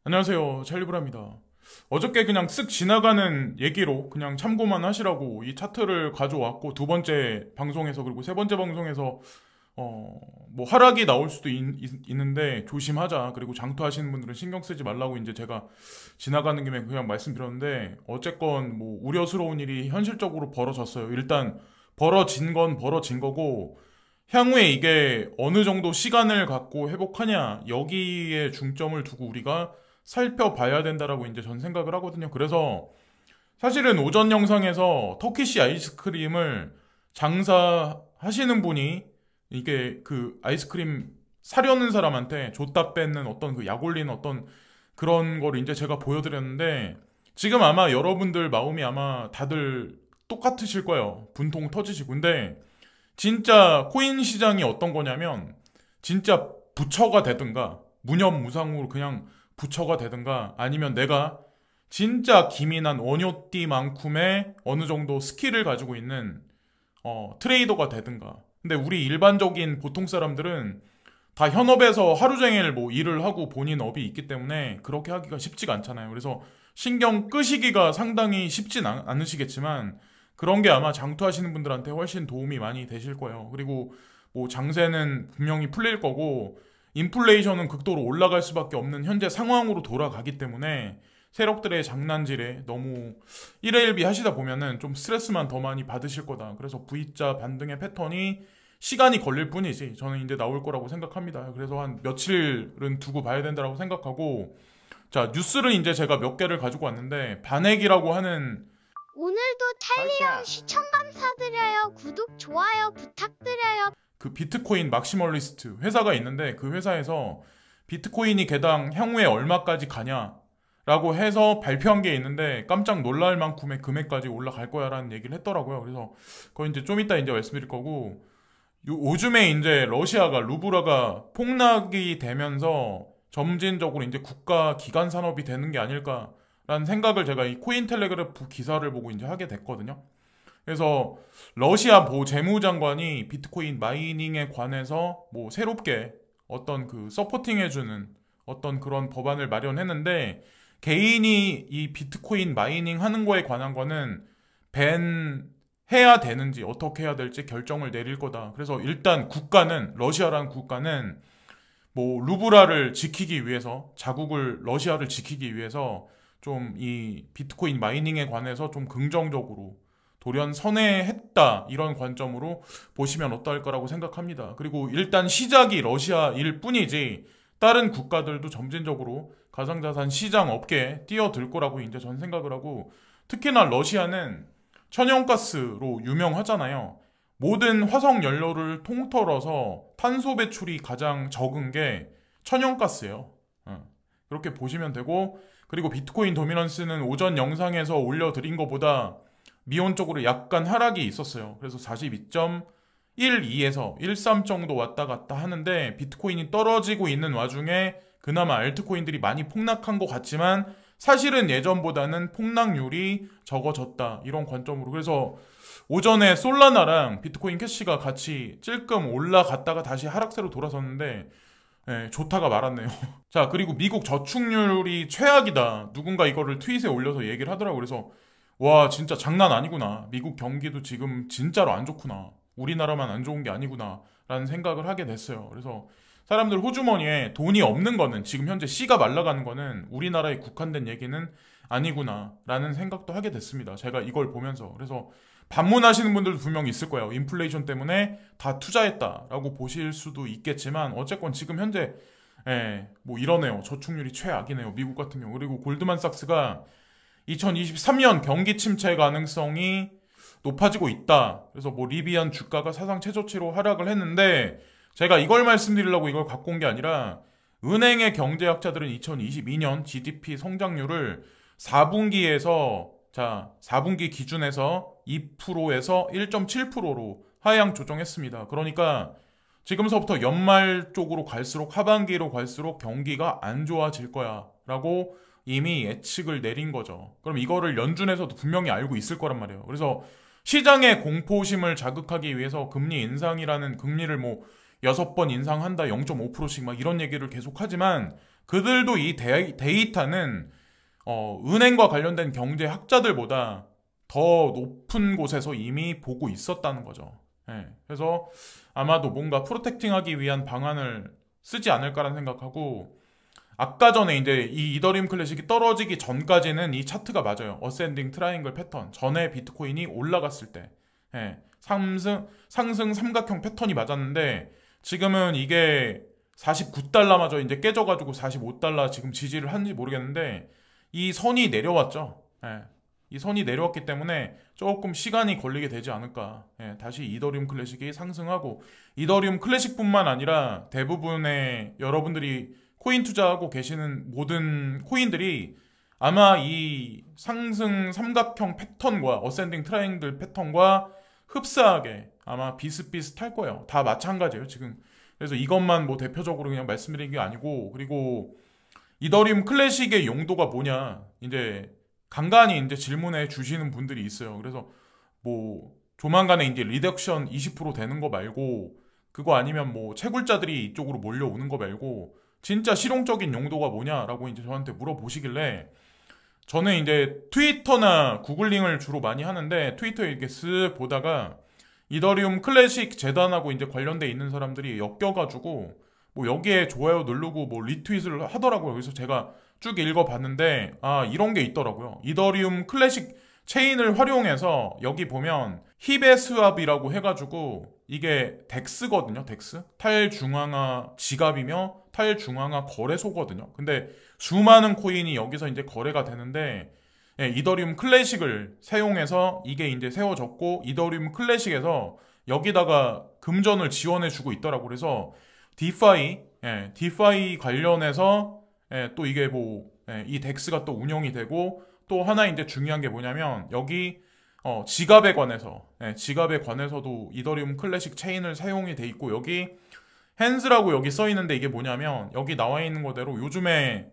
안녕하세요. 찰리브라입니다. 어저께 그냥 쓱 지나가는 얘기로 그냥 참고만 하시라고 이 차트를 가져왔고 두 번째 방송에서 그리고 세 번째 방송에서 뭐 하락이 나올 수도 있는데 조심하자. 그리고 장투하시는 분들은 신경 쓰지 말라고 이제 제가 지나가는 김에 그냥 말씀드렸는데 어쨌건 뭐 우려스러운 일이 현실적으로 벌어졌어요. 일단 벌어진 건 벌어진 거고 향후에 이게 어느 정도 시간을 갖고 회복하냐 여기에 중점을 두고 우리가 살펴봐야 된다라고 이제 전 생각을 하거든요. 그래서 사실은 오전 영상에서 터키시 아이스크림을 장사하시는 분이 이게 그 아이스크림 사려는 사람한테 줬다 뺏는 어떤 그 약 올리는 어떤 그런 거를 이제 제가 보여드렸는데 지금 아마 여러분들 마음이 아마 다들 똑같으실 거예요. 분통 터지시고. 근데 진짜 코인 시장이 어떤 거냐면 진짜 부처가 되든가 무념무상으로 그냥 부처가 되든가 아니면 내가 진짜 기민한 원효띠만큼의 어느 정도 스킬을 가지고 있는 트레이더가 되든가. 근데 우리 일반적인 보통 사람들은 다 현업에서 하루 종일 뭐 일을 하고 본인 업이 있기 때문에 그렇게 하기가 쉽지가 않잖아요. 그래서 신경 끄시기가 상당히 쉽진 않으시겠지만 그런 게 아마 장투하시는 분들한테 훨씬 도움이 많이 되실 거예요. 그리고 뭐 장세는 분명히 풀릴 거고 인플레이션은 극도로 올라갈 수밖에 없는 현재 상황으로 돌아가기 때문에 세력들의 장난질에 너무 일회일비 하시다 보면은 좀 스트레스만 더 많이 받으실 거다. 그래서 V자 반등의 패턴이 시간이 걸릴 뿐이지 저는 이제 나올 거라고 생각합니다. 그래서 한 며칠은 두고 봐야 된다고 생각하고 자 뉴스를 이제 제가 몇 개를 가지고 왔는데 반액이라고 하는 오늘도 탈리형 시청 감사드려요. 구독, 좋아요 부탁드려요. 그 비트코인 막시멀리스트 회사가 있는데 그 회사에서 비트코인이 개당 향후에 얼마까지 가냐라고 해서 발표한 게 있는데 깜짝 놀랄 만큼의 금액까지 올라갈 거야라는 얘기를 했더라고요. 그래서 그거 이제 좀 이따 이제 말씀드릴 거고 요즘에 이제 러시아가 루블화가 폭락이 되면서 점진적으로 이제 국가 기관 산업이 되는 게 아닐까라는 생각을 제가 이 코인텔레그래프 기사를 보고 이제 하게 됐거든요. 그래서 러시아 보 재무장관이 비트코인 마이닝에 관해서 뭐 새롭게 어떤 그 서포팅해주는 어떤 그런 법안을 마련했는데 개인이 이 비트코인 마이닝 하는 거에 관한 거는 밴 해야 되는지 어떻게 해야 될지 결정을 내릴 거다. 그래서 일단 국가는 러시아라는 국가는 뭐 루브라를 지키기 위해서 자국을 러시아를 지키기 위해서 좀 이 비트코인 마이닝에 관해서 좀 긍정적으로 돌연 선회했다 이런 관점으로 보시면 어떨까라고 생각합니다. 그리고 일단 시작이 러시아일 뿐이지 다른 국가들도 점진적으로 가상자산 시장 업계에 뛰어들 거라고 이제 전 생각을 하고 특히나 러시아는 천연가스로 유명하잖아요. 모든 화석 연료를 통틀어서 탄소 배출이 가장 적은 게 천연가스예요. 그렇게 보시면 되고 그리고 비트코인 도미넌스는 오전 영상에서 올려드린 것보다 미온적으로 약간 하락이 있었어요. 그래서 42.12에서 13 정도 왔다 갔다 하는데 비트코인이 떨어지고 있는 와중에 그나마 알트코인들이 많이 폭락한 것 같지만 사실은 예전보다는 폭락률이 적어졌다. 이런 관점으로. 그래서 오전에 솔라나랑 비트코인 캐시가 같이 찔끔 올라갔다가 다시 하락세로 돌아섰는데 예, 좋다가 말았네요. 자, 그리고 미국 저축률이 최악이다. 누군가 이거를 트윗에 올려서 얘기를 하더라고요. 그래서 와, 진짜 장난 아니구나. 미국 경기도 지금 진짜로 안 좋구나. 우리나라만 안 좋은 게 아니구나. 라는 생각을 하게 됐어요. 그래서 사람들 호주머니에 돈이 없는 거는 지금 현재 씨가 말라가는 거는 우리나라에 국한된 얘기는 아니구나. 라는 생각도 하게 됐습니다. 제가 이걸 보면서. 그래서 반문하시는 분들도 분명히 있을 거예요. 인플레이션 때문에 다 투자했다라고 보실 수도 있겠지만 어쨌건 지금 현재 뭐 이러네요. 저축률이 최악이네요. 미국 같은 경우. 그리고 골드만삭스가 2023년 경기 침체 가능성이 높아지고 있다. 그래서 뭐 리비안 주가가 사상 최저치로 하락을 했는데 제가 이걸 말씀드리려고 이걸 갖고 온 게 아니라 은행의 경제학자들은 2022년 GDP 성장률을 4분기에서 4분기 기준에서 2%에서 1.7%로 하향 조정했습니다. 그러니까 지금서부터 연말 쪽으로 갈수록 하반기로 갈수록 경기가 안 좋아질 거야 라고 이미 예측을 내린 거죠. 그럼 이거를 연준에서도 분명히 알고 있을 거란 말이에요. 그래서 시장의 공포심을 자극하기 위해서 금리 인상이라는 금리를 뭐 6번 인상한다 0.5%씩 막 이런 얘기를 계속 하지만 그들도 이 데이터는 은행과 관련된 경제 학자들보다 더 높은 곳에서 이미 보고 있었다는 거죠. 예, 그래서 아마도 뭔가 프로텍팅하기 위한 방안을 쓰지 않을까라는 생각하고 아까 전에 이제 이 이더리움 클래식이 떨어지기 전까지는 이 차트가 맞아요. 어센딩 트라이앵글 패턴. 전에 비트코인이 올라갔을 때 예, 상승 삼각형 패턴이 맞았는데 지금은 이게 49달러마저 이제 깨져가지고 45달러 지금 지지를 하는지 모르겠는데 이 선이 내려왔죠. 예, 이 선이 내려왔기 때문에 조금 시간이 걸리게 되지 않을까. 예, 다시 이더리움 클래식이 상승하고 이더리움 클래식뿐만 아니라 대부분의 여러분들이 코인 투자하고 계시는 모든 코인들이 아마 이 상승 삼각형 패턴과 어센딩 트라이앵글 패턴과 흡사하게 아마 비슷비슷할 거예요. 다 마찬가지예요, 지금. 그래서 이것만 뭐 대표적으로 그냥 말씀드린 게 아니고, 그리고 이더리움 클래식의 용도가 뭐냐, 이제 간간히 이제 질문해 주시는 분들이 있어요. 그래서 뭐 조만간에 이제 리덕션 20% 되는 거 말고, 그거 아니면 뭐 채굴자들이 이쪽으로 몰려오는 거 말고, 진짜 실용적인 용도가 뭐냐라고 이제 저한테 물어보시길래, 저는 이제 트위터나 구글링을 주로 많이 하는데 트위터에 이렇게 쓱 보다가 이더리움 클래식 재단하고 이제 관련돼 있는 사람들이 엮여가지고 뭐 여기에 좋아요 누르고 뭐 리트윗을 하더라고요. 그래서 제가 쭉 읽어봤는데 이런 게 있더라고요. 이더리움 클래식 체인을 활용해서 여기 보면 히베스왑이라고 해가지고 이게 덱스거든요. 덱스 탈중앙화 지갑이며 탈중앙화 거래소거든요. 근데 수많은 코인이 여기서 이제 거래가 되는데 예, 이더리움 클래식을 사용해서 이게 이제 세워졌고 이더리움 클래식에서 여기다가 금전을 지원해주고 있더라고. 그래서 디파이 관련해서 또 이게 뭐 이 덱스가 또 운영이 되고 또 하나 이제 중요한 게 뭐냐면 여기 지갑에 관해서도 이더리움 클래식 체인을 사용이 돼 있고 여기 핸즈라고 여기 써 있는데 이게 뭐냐면 여기 나와 있는 거대로 요즘에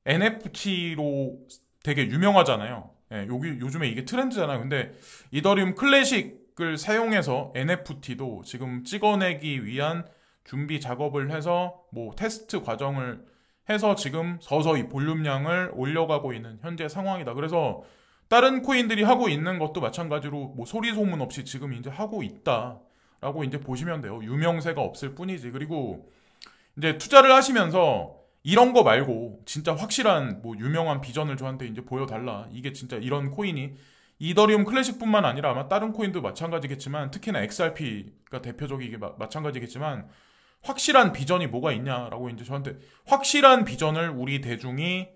NFT로 되게 유명하잖아요. 요즘에 이게 트렌드잖아요. 근데 이더리움 클래식을 사용해서 NFT도 지금 찍어내기 위한 준비 작업을 해서 뭐 테스트 과정을 해서 지금 서서히 볼륨량을 올려가고 있는 현재 상황이다. 그래서 다른 코인들이 하고 있는 것도 마찬가지로 뭐 소리 소문 없이 지금 이제 하고 있다라고 이제 보시면 돼요. 유명세가 없을 뿐이지. 그리고 이제 투자를 하시면서 이런 거 말고 진짜 확실한 뭐 유명한 비전을 저한테 이제 보여달라. 이게 진짜 이런 코인이 이더리움 클래식뿐만 아니라 아마 다른 코인도 마찬가지겠지만 특히나 XRP가 대표적이게 마찬가지겠지만 확실한 비전이 뭐가 있냐라고 이제 저한테 확실한 비전을 우리 대중이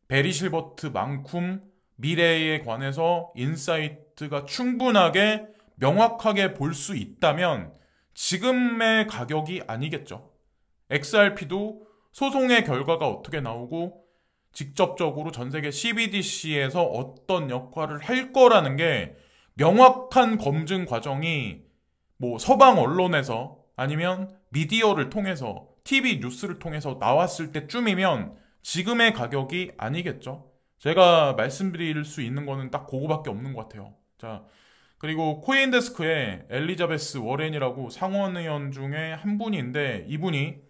베리 실버트만큼 미래에 관해서 인사이트가 충분하게 명확하게 볼 수 있다면 지금의 가격이 아니겠죠. XRP도 소송의 결과가 어떻게 나오고 직접적으로 전 세계 CBDC에서 어떤 역할을 할 거라는 게 명확한 검증 과정이 뭐 서방 언론에서 아니면 미디어를 통해서 TV 뉴스를 통해서 나왔을 때쯤이면 지금의 가격이 아니겠죠. 제가 말씀드릴 수 있는 거는 딱 그거밖에 없는 것 같아요. 자, 그리고 코인데스크에 엘리자베스 워렌이라고 상원의원 중에 한 분인데 이분이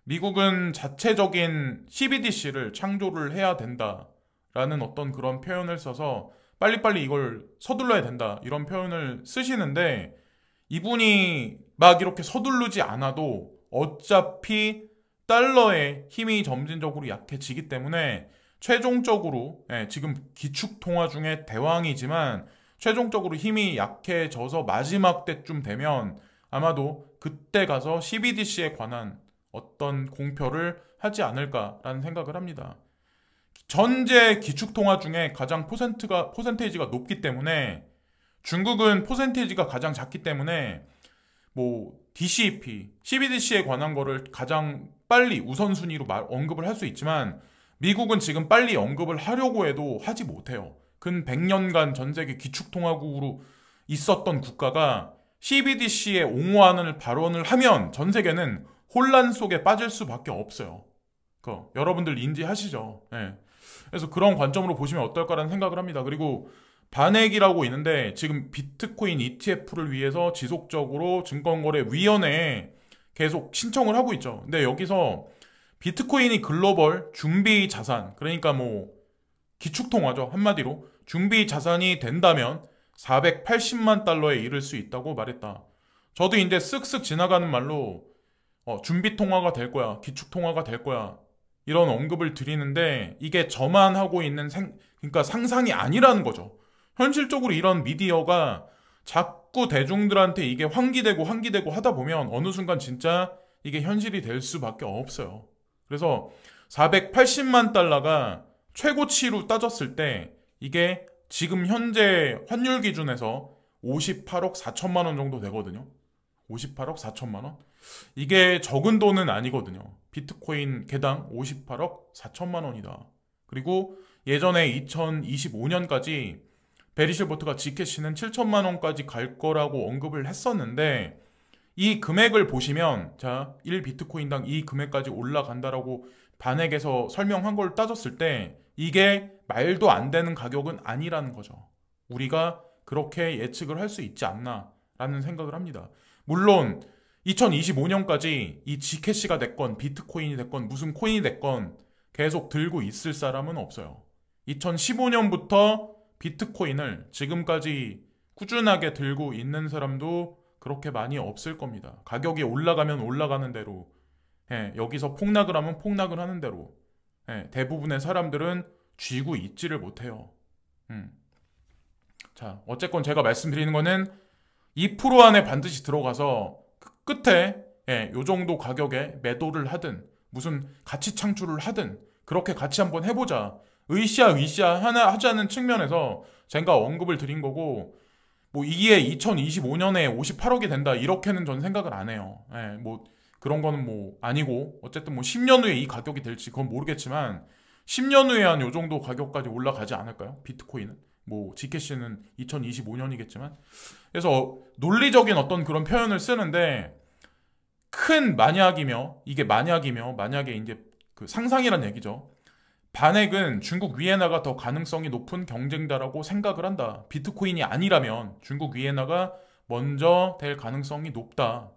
미국은 자체적인 CBDC를 창조를 해야 된다라는 어떤 그런 표현을 써서 빨리빨리 이걸 서둘러야 된다 이런 표현을 쓰시는데 이분이 막 이렇게 서두르지 않아도 어차피 달러의 힘이 점진적으로 약해지기 때문에 최종적으로 지금 기축통화 중에 대왕이지만 최종적으로 힘이 약해져서 마지막 때쯤 되면 아마도 그때 가서 CBDC에 관한 어떤 공표를 하지 않을까라는 생각을 합니다. 전제 기축통화 중에 가장 퍼센테이지가 높기 때문에 중국은 퍼센테이지가 가장 작기 때문에 뭐 DCEP, CBDC에 관한 거를 가장 빨리 우선순위로 언급을 할 수 있지만 미국은 지금 빨리 언급을 하려고 해도 하지 못해요. 근 100년간 전 세계 기축통화국으로 있었던 국가가 CBDC에 옹호하는 발언을 하면 전 세계는 혼란 속에 빠질 수밖에 없어요. 여러분들 인지하시죠? 네. 그래서 그런 관점으로 보시면 어떨까라는 생각을 합니다. 그리고 반액이라고 있는데 지금 비트코인 ETF를 위해서 지속적으로 증권거래위원회에 계속 신청을 하고 있죠. 근데 여기서 비트코인이 글로벌 준비 자산, 그러니까 뭐 기축통화죠. 한마디로 준비 자산이 된다면 480만 달러에 이를 수 있다고 말했다. 저도 이제 쓱쓱 지나가는 말로 준비 통화가 될 거야, 기축 통화가 될 거야, 이런 언급을 드리는데 이게 저만 하고 있는 그러니까 상상이 아니라는 거죠. 현실적으로 이런 미디어가 자꾸 대중들한테 이게 환기되고 하다 보면 어느 순간 진짜 이게 현실이 될 수밖에 없어요. 그래서 480만 달러가 최고치로 따졌을 때 이게 지금 현재 환율 기준에서 58억 4천만 원 정도 되거든요. 58억 4천만 원? 이게 적은 돈은 아니거든요. 비트코인 개당 58억 4천만 원이다. 그리고 예전에 2025년까지 베리 실버트가 지캐시는 7천만 원까지 갈 거라고 언급을 했었는데 이 금액을 보시면 자, 1비트코인당 이 금액까지 올라간다라고 반액에서 설명한 걸 따졌을 때 이게 말도 안 되는 가격은 아니라는 거죠. 우리가 그렇게 예측을 할 수 있지 않나 라는 생각을 합니다. 물론 2025년까지 이 지캐시가 됐건 비트코인이 됐건 무슨 코인이 됐건 계속 들고 있을 사람은 없어요. 2015년부터 비트코인을 지금까지 꾸준하게 들고 있는 사람도 그렇게 많이 없을 겁니다. 가격이 올라가면 올라가는 대로, 여기서 폭락을 하면 폭락을 하는 대로, 대부분의 사람들은 쥐고 있지를 못해요. 자, 어쨌건 제가 말씀드리는 거는 2% 안에 반드시 들어가서 그 끝에 요 정도 가격에 매도를 하든 무슨 가치 창출을 하든 그렇게 같이 한번 해보자. 으쌰 하나 하자는 측면에서 제가 언급을 드린 거고, 뭐 이게 2025년에 58억이 된다 이렇게는 전 생각을 안 해요. 뭐 그런 거는 뭐 아니고 어쨌든 뭐 10년 후에 이 가격이 될지 그건 모르겠지만 10년 후에 한 요 정도 가격까지 올라가지 않을까요? 비트코인은 뭐 지캐시는 2025년이겠지만 그래서 논리적인 어떤 그런 표현을 쓰는데 큰 만약이며 이게 만약에 이제 그 상상이란 얘기죠. 반액은 중국 위에나가 더 가능성이 높은 경쟁자라고 생각을 한다. 비트코인이 아니라면 중국 위에나가 먼저 될 가능성이 높다.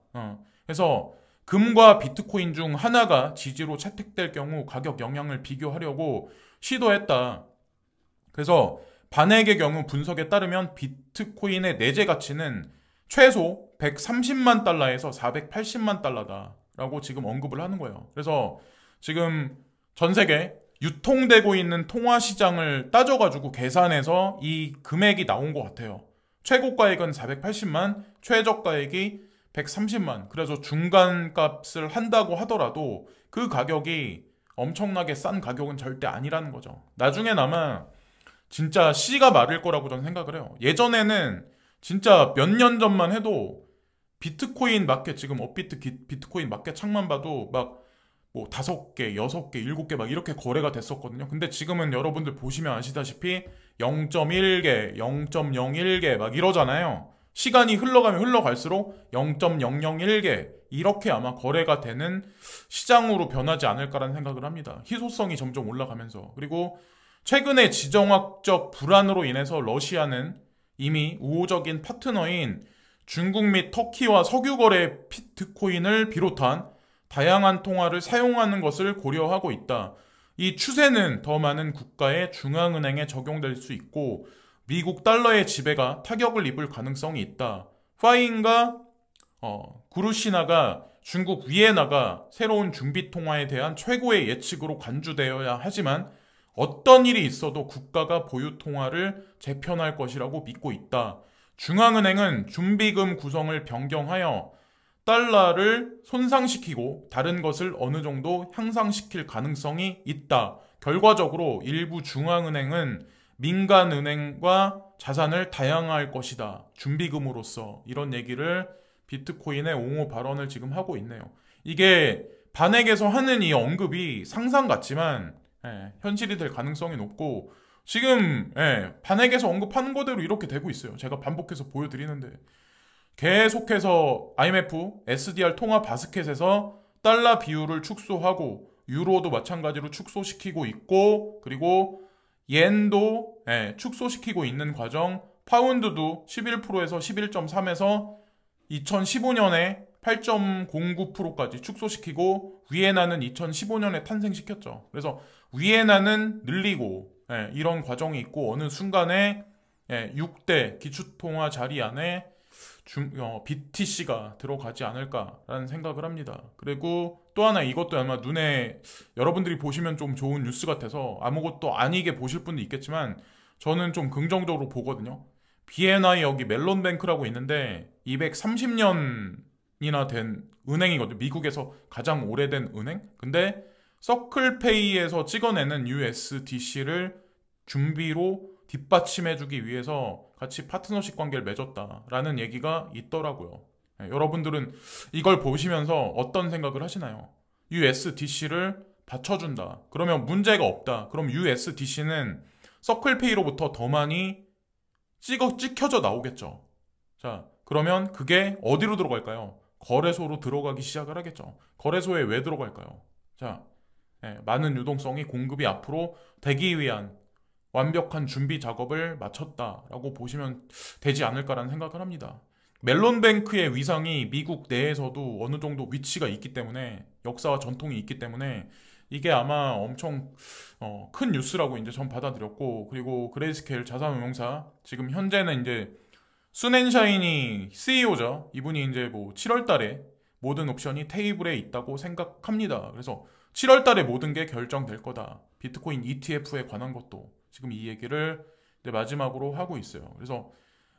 그래서 금과 비트코인 중 하나가 지지로 채택될 경우 가격 영향을 비교하려고 시도했다. 그래서 반액의 경우 분석에 따르면 비트코인의 내재 가치는 최소 130만 달러에서 480만 달러다라고 지금 언급을 하는 거예요. 그래서 지금 전 세계 유통되고 있는 통화시장을 따져가지고 계산해서 이 금액이 나온 것 같아요. 최고가액은 480만, 최저가액이 130만. 그래서 중간값을 한다고 하더라도 그 가격이 엄청나게 싼 가격은 절대 아니라는 거죠. 나중엔 아마 진짜 씨가 마를 거라고 저는 생각을 해요. 예전에는 진짜 몇 년 전만 해도 비트코인 마켓, 지금 업비트 비트코인 마켓 창만 봐도 막 뭐 5개, 6개, 7개 막 이렇게 거래가 됐었거든요. 근데 지금은 여러분들 보시면 아시다시피 0.1개, 0.01개 막 이러잖아요. 시간이 흘러가면 흘러갈수록 0.001개 이렇게 아마 거래가 되는 시장으로 변하지 않을까라는 생각을 합니다. 희소성이 점점 올라가면서. 그리고 최근에 지정학적 불안으로 인해서 러시아는 이미 우호적인 파트너인 중국 및 터키와 석유 거래 비트코인을 비롯한 다양한 통화를 사용하는 것을 고려하고 있다. 이 추세는 더 많은 국가의 중앙은행에 적용될 수 있고 미국 달러의 지배가 타격을 입을 가능성이 있다. 파이인과 구루시나가 중국 위에나가 새로운 준비 통화에 대한 최고의 예측으로 간주되어야 하지만 어떤 일이 있어도 국가가 보유 통화를 재편할 것이라고 믿고 있다. 중앙은행은 준비금 구성을 변경하여 달러를 손상시키고 다른 것을 어느 정도 향상시킬 가능성이 있다. 결과적으로 일부 중앙은행은 민간은행과 자산을 다양화할 것이다. 준비금으로서 이런 얘기를 비트코인의 옹호 발언을 지금 하고 있네요. 이게 반액에서 하는 이 언급이 상상 같지만 현실이 될 가능성이 높고 지금 반액에서 언급하는 거대로 이렇게 되고 있어요. 제가 반복해서 보여드리는데 계속해서 IMF, SDR 통화 바스켓에서 달러 비율을 축소하고 유로도 마찬가지로 축소시키고 있고 그리고 옌도 축소시키고 있는 과정, 파운드도 11%에서 11.3에서 2015년에 8.09%까지 축소시키고 위에나는 2015년에 탄생시켰죠. 그래서 위에나는 늘리고 이런 과정이 있고 어느 순간에 6대 기축통화 자리 안에 BTC가 들어가지 않을까라는 생각을 합니다. 그리고 또 하나 이것도 아마 눈에 여러분들이 보시면 좀 좋은 뉴스 같아서 아무것도 아니게 보실 분도 있겠지만 저는 좀 긍정적으로 보거든요. BNI 여기 멜론뱅크라고 있는데 230년이나 된 은행이거든요. 미국에서 가장 오래된 은행. 근데 서클페이에서 찍어내는 USDC를 준비로 뒷받침해주기 위해서 같이 파트너십 관계를 맺었다라는 얘기가 있더라고요. 여러분들은 이걸 보시면서 어떤 생각을 하시나요? USDC를 받쳐준다. 그러면 문제가 없다. 그럼 USDC는 서클페이로부터 더 많이 찍혀져 나오겠죠. 자, 그러면 그게 어디로 들어갈까요? 거래소로 들어가기 시작을 하겠죠. 거래소에 왜 들어갈까요? 자, 많은 유동성이 공급이 앞으로 되기 위한 완벽한 준비 작업을 마쳤다라고 보시면 되지 않을까라는 생각을 합니다. 멜론뱅크의 위상이 미국 내에서도 어느 정도 위치가 있기 때문에 역사와 전통이 있기 때문에 이게 아마 엄청 큰 뉴스라고 이제 전 받아들였고 그리고 그레이스케일 자산운용사 지금 현재는 이제 순앤샤인이 CEO죠. 이분이 이제 뭐 7월 달에 모든 옵션이 테이블에 있다고 생각합니다. 그래서 7월 달에 모든 게 결정될 거다. 비트코인 ETF에 관한 것도 지금 이 얘기를 이제 마지막으로 하고 있어요. 그래서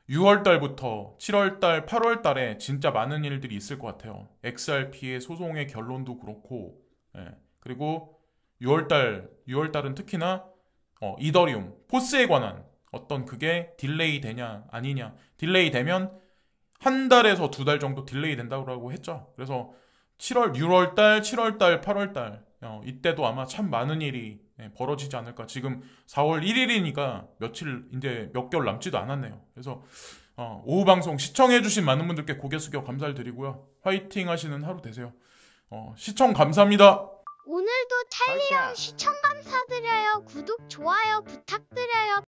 6월 달부터 7월 달, 8월 달에 진짜 많은 일들이 있을 것 같아요. XRP의 소송의 결론도 그렇고, 그리고 6월 달은 특히나 이더리움, 포스에 관한 어떤 그게 딜레이 되냐 아니냐. 딜레이 되면 한 달에서 두 달 정도 딜레이 된다고 했죠. 그래서 6월 달, 7월 달, 8월 달 이때도 아마 참 많은 일이 벌어지지 않을까. 지금 4월 1일이니까 이제 몇 개월 남지도 않았네요. 그래서 오후 방송 시청해주신 많은 분들께 고개 숙여 감사를 드리고요. 화이팅 하시는 하루 되세요. 시청 감사합니다. 오늘도 찰리형 시청 감사드려요. 구독, 좋아요 부탁드려요.